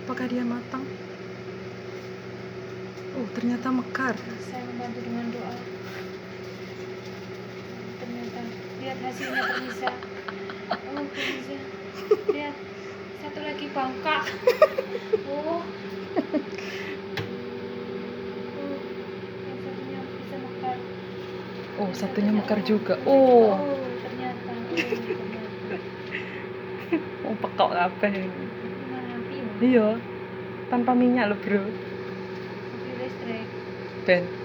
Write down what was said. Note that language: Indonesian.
Apakah dia matang? Oh, ternyata mekar. Saya membantu dengan doa. Ternyata lihat hasilnya pemirsa. Oh pemirsa, lihat satu lagi bangkak. Oh, yang satunya bisa mekar. Oh, satunya mekar oh, juga. oh, Oh, ternyata. oh pekok kabeh. Gimana api? Iya. Tanpa minyak loh, Bro. Api listrik. Ben.